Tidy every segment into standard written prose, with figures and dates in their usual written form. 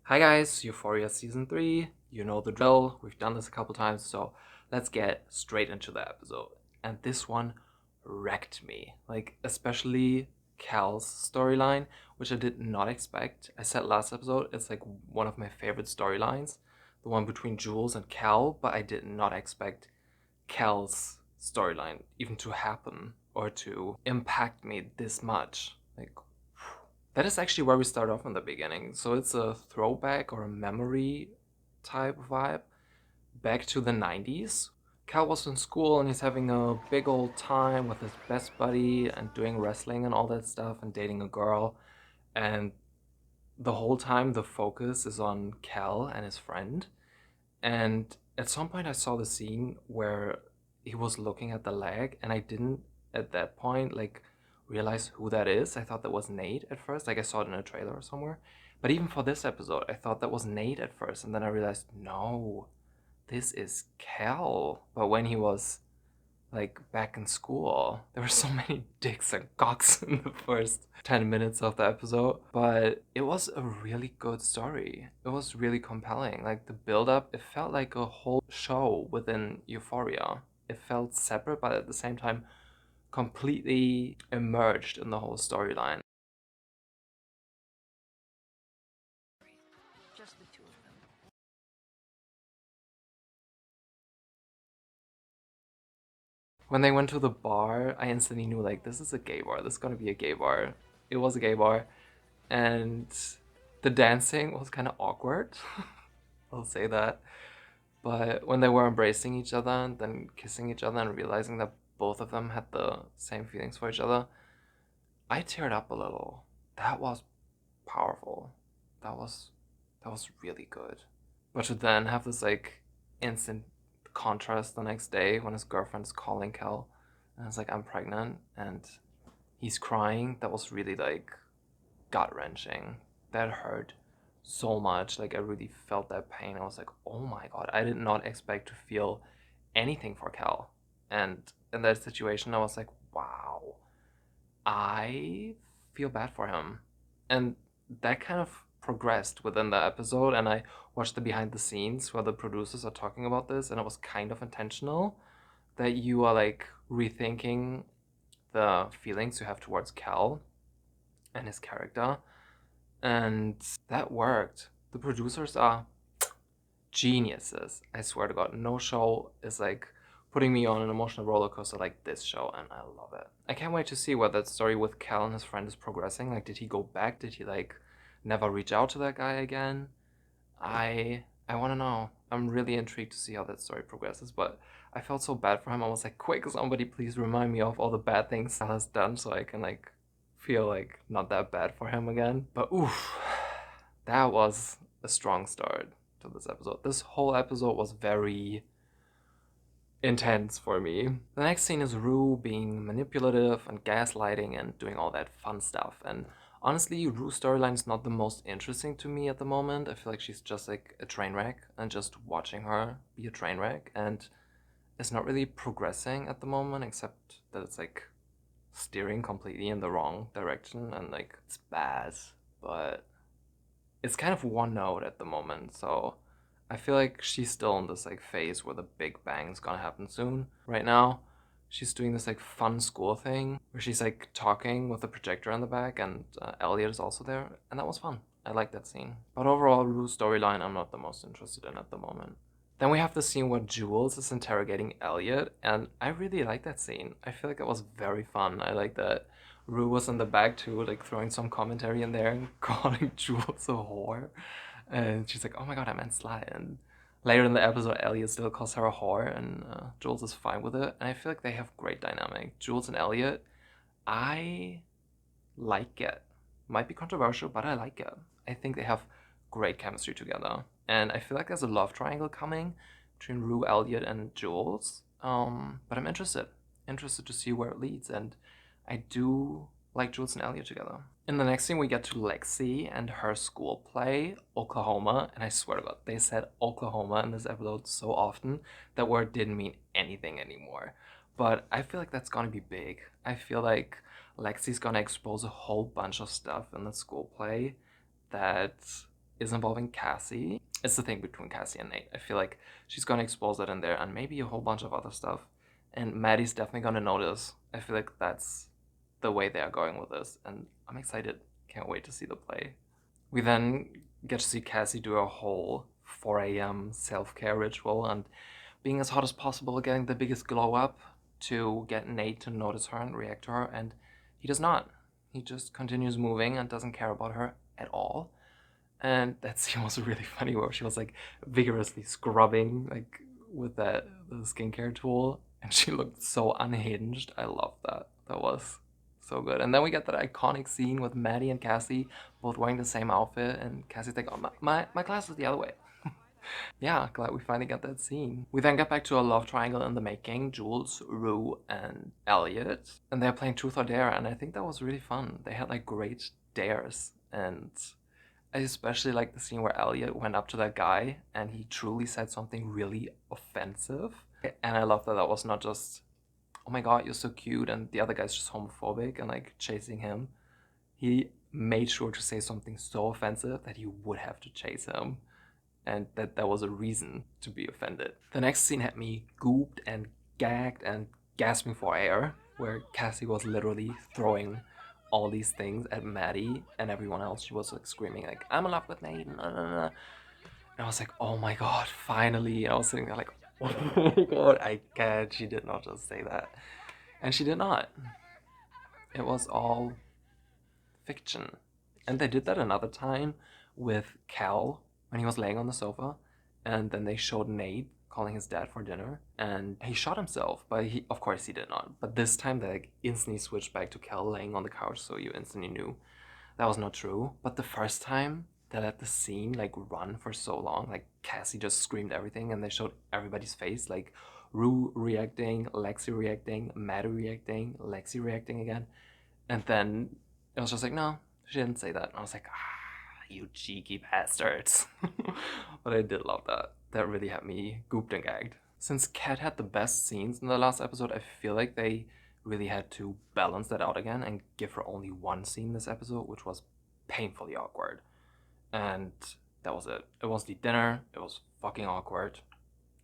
Hi guys, Euphoria Season 3, you know the drill, we've done this a couple times, so let's get straight into the episode. And this one wrecked me, especially Cal's storyline, which I did not expect. I said last episode, it's like one of my favorite storylines, the one between Jules and Cal, but I did not expect Cal's storyline even to happen or to impact me this much. That is actually where we start off in the beginning. So it's a throwback or a memory type vibe back to the 90s. Cal was in school and he's having a big old time with his best buddy and doing wrestling and all that stuff and dating a girl. And the whole time the focus is on Cal and his friend. And at some point I saw the scene where he was looking at the leg and I didn't at that point realize who that is. I thought that was Nate at first. I saw it in a trailer or somewhere. But even for this episode, I thought that was Nate at first, and then I realized no, this is Cal. But when he was back in school, there were so many dicks and cocks in the first 10 minutes of the episode. But it was a really good story. It was really compelling. The build up, it felt like a whole show within Euphoria. It felt separate, but at the same time completely immersed in the whole storyline. Just the two of them. When they went to the bar, I instantly knew this is a gay bar. This is gonna be a gay bar. It was a gay bar, and the dancing was kind of awkward. I'll say that. But when they were embracing each other and then kissing each other and realizing that both of them had the same feelings for each other, I teared up a little. That was powerful. That was that was really good. But to then have this instant contrast the next day when his girlfriend is calling Cal and it's I'm pregnant and he's crying, that was really gut wrenching. That hurt so much. I really felt that pain. I was oh my god, I did not expect to feel anything for Cal. And in that situation, I was wow, I feel bad for him. And that kind of progressed within the episode, and I watched the behind the scenes where the producers are talking about this, and it was kind of intentional that you are rethinking the feelings you have towards Cal and his character, and that worked. The producers are geniuses. I swear to God, no show is putting me on an emotional roller coaster like this show, and I love it. I can't wait to see where that story with Cal and his friend is progressing. Did he go back? Did he never reach out to that guy again? I want to know. I'm really intrigued to see how that story progresses, but I felt so bad for him. I was quick, somebody please remind me of all the bad things Cal has done so I can feel not that bad for him again. But oof, that was a strong start to this episode. This whole episode was very intense for me. The next scene is Rue being manipulative and gaslighting and doing all that fun stuff. And honestly, Rue's storyline is not the most interesting to me at the moment. I feel like she's just a train wreck, and just watching her be a train wreck, and it's not really progressing at the moment, except that it's steering completely in the wrong direction, and it's bad, but it's kind of one note at the moment. So I feel like she's still in this phase where the big bang's gonna happen soon. Right now, she's doing this fun school thing where she's talking with a projector in the back, and Elliott is also there, and that was fun. I like that scene. But overall, Rue's storyline I'm not the most interested in at the moment. Then we have the scene where Jules is interrogating Elliott, and I really like that scene. I feel like it was very fun. I like that Rue was in the back too, throwing some commentary in there and calling Jules a whore. And she's oh my god, I meant slut. And later in the episode, Elliott still calls her a whore, and Jules is fine with it. And I feel like they have great dynamic. Jules and Elliott, I like it. Might be controversial, but I like it. I think they have great chemistry together. And I feel like there's a love triangle coming between Rue, Elliott, and Jules. But I'm interested to see where it leads. And I do like Jules and Elliott together. In the next scene, we get to Lexi and her school play, Oklahoma. And I swear to God, they said Oklahoma in this episode so often that word didn't mean anything anymore. But I feel like that's gonna be big. I feel like Lexi's gonna expose a whole bunch of stuff in the school play that is involving Cassie. It's the thing between Cassie and Nate. I feel like she's gonna expose that in there and maybe a whole bunch of other stuff. And Maddie's definitely gonna notice. I feel like that's the way they are going with this, and I'm excited. Can't wait to see the play. We then get to see Cassie do a whole 4 a.m. self-care ritual and being as hot as possible, getting the biggest glow up to get Nate to notice her and react to her, and he does not. He just continues moving and doesn't care about her at all. And that scene was really funny where she was like vigorously scrubbing like with the skincare tool, and she looked so unhinged. I loved that. That was so good. And then we get that iconic scene with Maddie and Cassie both wearing the same outfit, and Cassie's like, "Oh, my class is the other way." Yeah, glad we finally got that scene. We then get back to a love triangle in the making, Jules, Rue, and Elliott. And they're playing Truth or Dare, and I think that was really fun. They had like great dares, and I especially like the scene where Elliott went up to that guy and he truly said something really offensive. And I love that that was not just, oh my god, you're so cute, and the other guy's just homophobic and like chasing him. He made sure to say something so offensive that he would have to chase him, and that was a reason to be offended. The next scene had me gooped and gagged and gasping for air, where Cassie was literally throwing all these things at Maddie and everyone else. She was like screaming like, "I'm in love with Nate." Nah, nah, nah. And I was like, oh my god, finally. And I was sitting there like, oh my god, I can't. She did not just say that. And she did not. It was all fiction. And they did that another time with Cal when he was laying on the sofa, and then they showed Nate calling his dad for dinner, and he shot himself, but he, of course, he did not. But this time they like instantly switched back to Cal laying on the couch, so you instantly knew that was not true. But the first time they let the scene like run for so long, like Cassie just screamed everything, and they showed everybody's face, like Rue reacting, Lexi reacting, Maddie reacting, Lexi reacting again, and then it was just like, no, she didn't say that. And I was like, ah, you cheeky bastards. But I did love that. That really had me gooped and gagged. Since Kat had the best scenes in the last episode, I feel like they really had to balance that out again and give her only one scene this episode, which was painfully awkward. And that was it. It was the dinner. It was fucking awkward.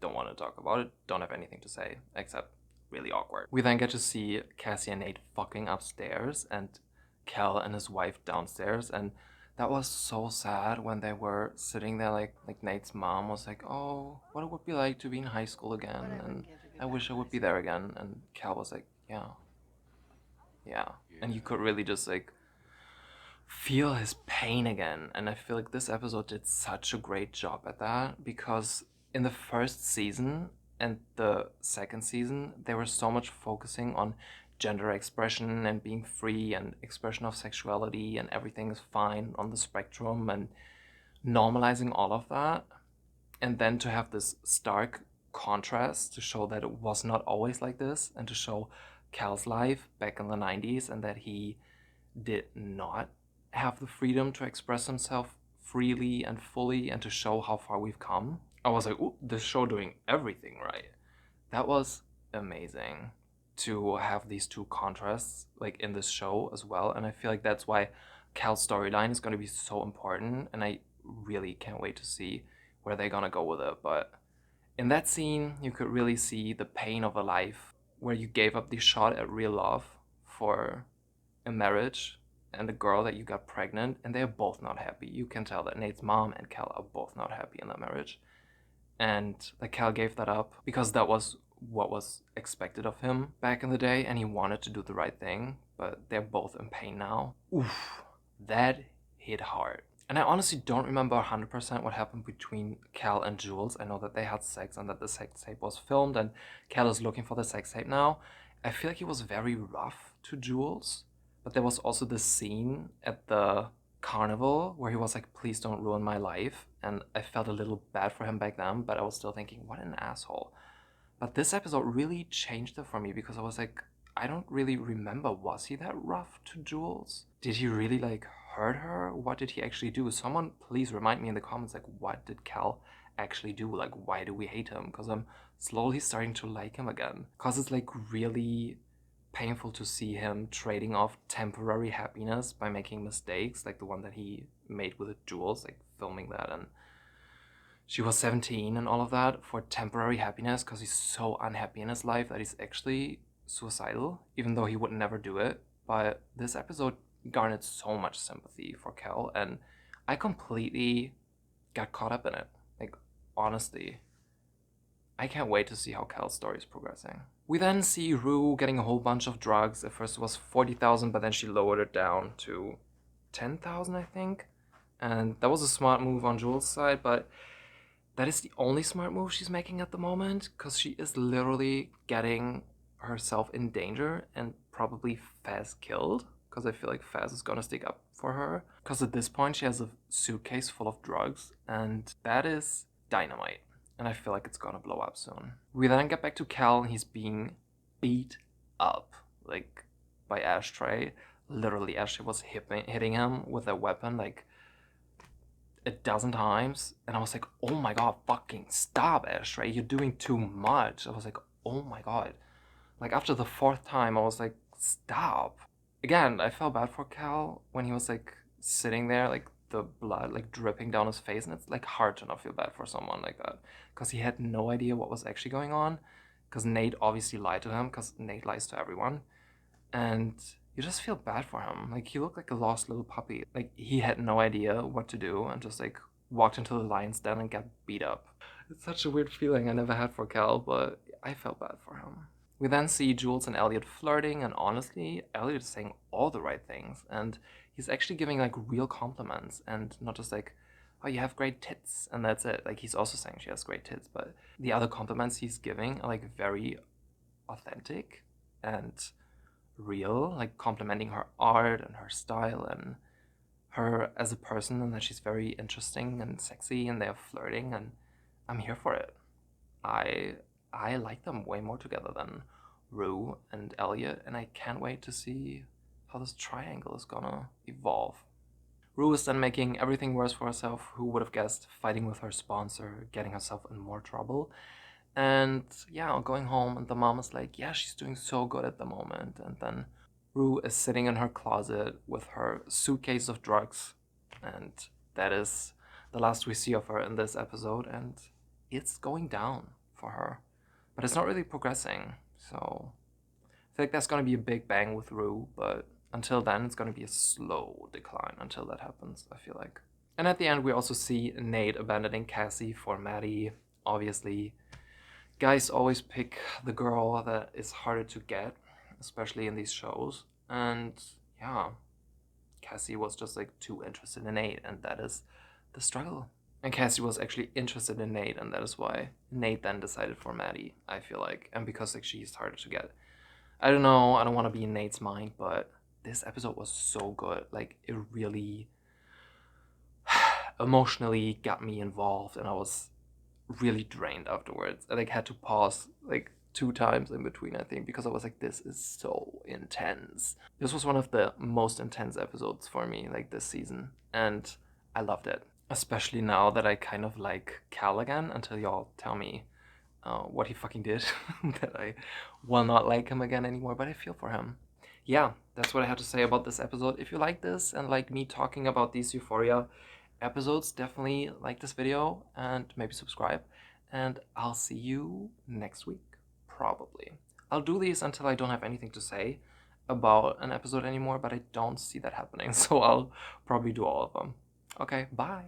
Don't want to talk about it. Don't have anything to say except really awkward. We then get to see Cassie and Nate fucking upstairs and Cal and his wife downstairs, and that was so sad when they were sitting there like Nate's mom was like, "Oh, what it would be like to be in high school again, and I wish I would be there again." And Cal was like, "Yeah. Yeah." And you could really just like feel his pain again. And I feel like this episode did such a great job at that, because in the first season and the second season, they were so much focusing on gender expression and being free and expression of sexuality and everything is fine on the spectrum and normalizing all of that. And then to have this stark contrast to show that it was not always like this, and to show Cal's life back in the 90s and that he did not have the freedom to express himself freely and fully, and to show how far we've come. I was like, ooh, this show doing everything right. That was amazing to have these two contrasts like in this show as well. And I feel like that's why Cal's storyline is going to be so important, and I really can't wait to see where they're going to go with it. But in that scene, you could really see the pain of a life where you gave up the shot at real love for a marriage and a girl that you got pregnant, and they're both not happy. You can tell that Nate's mom and Cal are both not happy in that marriage. And like Cal gave that up because that was what was expected of him back in the day, and he wanted to do the right thing, but they're both in pain now. Oof, that hit hard. And I honestly don't remember 100% what happened between Cal and Jules. I know that they had sex and that the sex tape was filmed, and Cal is looking for the sex tape now. I feel like he was very rough to Jules, but there was also this scene at the carnival where he was like, "Please don't ruin my life." And I felt a little bad for him back then, but I was still thinking, what an asshole. But this episode really changed it for me, because I was like, I don't really remember. Was he that rough to Jules? Did he really like hurt her? What did he actually do? Someone please remind me in the comments, like, what did Cal actually do? Like, why do we hate him? Because I'm slowly starting to like him again. Because it's like really painful to see him trading off temporary happiness by making mistakes, like the one that he made with Jules, like filming that, and she was 17 and all of that for temporary happiness because he's so unhappy in his life that he's actually suicidal, even though he would never do it. But this episode garnered so much sympathy for Cal, and I completely got caught up in it. Like, honestly, I can't wait to see how Cal's story is progressing. We then see Rue getting a whole bunch of drugs. At first it was 40,000, but then she lowered it down to 10,000, I think. And that was a smart move on Jules' side, but that is the only smart move she's making at the moment, because she is literally getting herself in danger and probably Faz killed, because I feel like Faz is gonna stick up for her. Because at this point she has a suitcase full of drugs, and that is dynamite. And I feel like it's gonna blow up soon. We then get back to Cal, and he's being beat up, like, by Ashtray. Literally, Ashtray was hitting him with a weapon, like, a dozen times, and I was like, oh my god, fucking stop, Ashtray, you're doing too much. I was like, oh my god. Like, after the fourth time, I was like, stop. Again, I felt bad for Cal when he was like sitting there, like the blood like dripping down his face, and it's like hard to not feel bad for someone like that, because he had no idea what was actually going on, because Nate obviously lied to him, because Nate lies to everyone, and you just feel bad for him. Like, he looked like a lost little puppy. Like, he had no idea what to do and just like walked into the lion's den and got beat up. It's such a weird feeling I never had for Cal, but I felt bad for him. We then see Jules and Elliott flirting, and honestly, Elliott is saying all the right things, and he's actually giving like real compliments, and not just like, oh, you have great tits, and that's it. Like, he's also saying she has great tits, but the other compliments he's giving are like very authentic and real, like complimenting her art and her style and her as a person, and that she's very interesting and sexy, and they're flirting, and I'm here for it. I like them way more together than Rue and Elliott, and I can't wait to see how this triangle is gonna evolve. Rue is then making everything worse for herself. Who would have guessed? Fighting with her sponsor, getting herself in more trouble. And yeah, going home, and the mom is like, yeah, she's doing so good at the moment. And then Rue is sitting in her closet with her suitcase of drugs, and that is the last we see of her in this episode, and it's going down for her. But it's not really progressing, so I feel like that's gonna be a big bang with Rue, but until then, it's gonna be a slow decline until that happens, I feel like. And at the end, we also see Nate abandoning Cassie for Maddie. Obviously, guys always pick the girl that is harder to get, especially in these shows. And yeah, Cassie was just like too interested in Nate, and that is the struggle. And Cassie was actually interested in Nate, and that is why Nate then decided for Maddie, I feel like. And because like she's harder to get. I don't know, I don't want to be in Nate's mind, but this episode was so good. Like, it really emotionally got me involved, and I was really drained afterwards. I like had to pause like 2 times in between, I think, because I was like, this is so intense. This was one of the most intense episodes for me, like, this season, and I loved it. Especially now that I kind of like Cal again, until y'all tell me what he fucking did, that I will not like him again anymore, but I feel for him. Yeah, that's what I have to say about this episode. If you like this and like me talking about these Euphoria episodes, definitely like this video and maybe subscribe. And I'll see you next week, probably. I'll do these until I don't have anything to say about an episode anymore, but I don't see that happening, so I'll probably do all of them. Okay, bye.